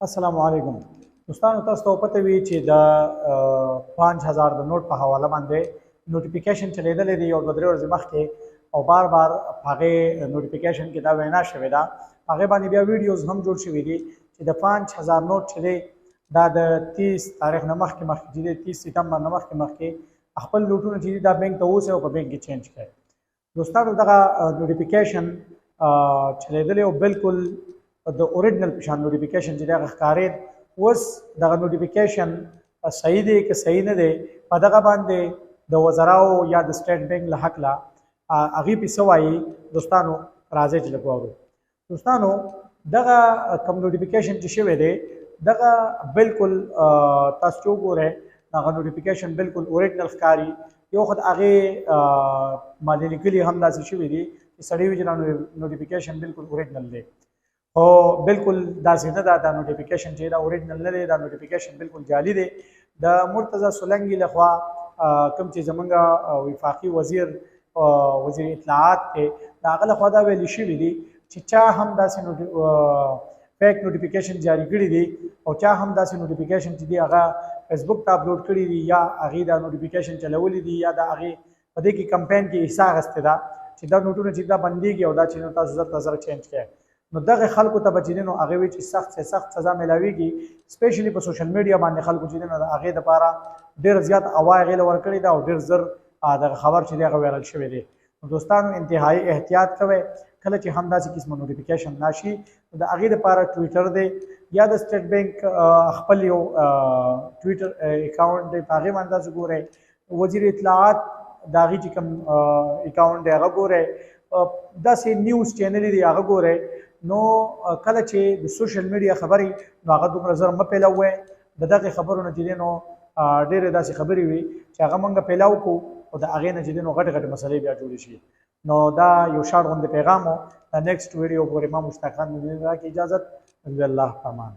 السلام علیکم دوستانو، تاسو ته پته وي چې د 5000 د نوٹ په حواله باندې نوټیفیکیشن چلیدلې دی او د درې ورځې مخکې او بار بار هغه نوټیفیکیشن کې دا وینا شوې ده. هغه باندې بیا ویډیوز هم جوړ شوي دي چې د 5000 نوٹ چې دی دا د 30 تاریخ نه مخکې چې دی 30 سپتمبر نه مخکې خپل لوټونه چې دي دا بینک ته اوسه او په بینک کې چینج کړي. دوستانو دغه نوټیفیکیشن چلیدلې او بالکل د اوریجنل پشان نوټیفیکیشن چې دا ښکارید. اوس دغه نوټیفیکیشن صحیح دی که صحیح نه دی په دغه باندې د وزراو یا د سټیټ بینک له حق لا هغې پې څه وایي دوستانو راځئ چې لږ واورو. دوستانو دغه کوم نوټیفیکیشن چې شوی دی دغه بالکل تاسو چې وګورئ هغه نوټیفیکیشن بالکل اوریجنل ښکاري. یو خو د هغې باندې لیکلي هم داسې شوي دي چې سړی وي چې دا نوټیفیکیشن بالکل اوریجنل دی او بالکل داسې نه ده. دا نوټیفیکیشن چې دا اوریجنل نه دی، دا نوټیفیکیشن بالکل جعلي دی. د مرتضی سولنګي لخوا کوم چې زمونږ وفاقي وزیر اطلاعات دی د هغه لخوا دا ویلي شوي دي چې چا هم داسې فیک نوټیفیکیشن جاری کړي دي او چا هم داسې نوټیفیکیشن چې دی هغه فیسبوک ته اپلوډ کړي دي یا هغې دا نوټیفیکیشن چلولی دي یا د هغې په دې کې کمپین کې حصه اخیستې ده چې دا نوټونه چې دا بندېږي او دا چې تاسو زر ته زر چینج کړئ. نو دغه خلکو ته به چې دی نو هغې وایي چې سخت سے سخت سزا میلاویږي. سپیشلی په سوشل میډیا باندې خلکو چې دی نو د هغې دپاره ډېر زیات هوا هغې له ورکړې ده او ډېر زر دغه خبر چې دی هغه وایرل شوی دی. نو دوستانو انتهایی احتیاط کوئ کله چې هم داسې قسمه نوټیفیکیشن راشي. د هغې دپاره ټویټر دی یا د سټیټ بینک خپل یو ټویټر اکاونټ دی په هغې باندې تاسو ګورئ. وزیر اطلاعات د هغې چې کوم اکاونټ دی هغه ګورئ. داسې نیوز چینل دي هغه ګورئ. نو کله چې د سوشل میډیا خبرې نو هغه دومره زر مه پیلوئ. د دغې خبرو نه چې دی نو ډېرې داسې خبرې وي چې هغه موږ پیلاو کړو او د هغې نه چې دی نو غټې غټې مسلې بیا جوړې شي. نو دا یو شارټ غوندې پیغام و. د نیکسټ ویډیو پورې ما مشتاق خان راکړي اجازت. الله په امان.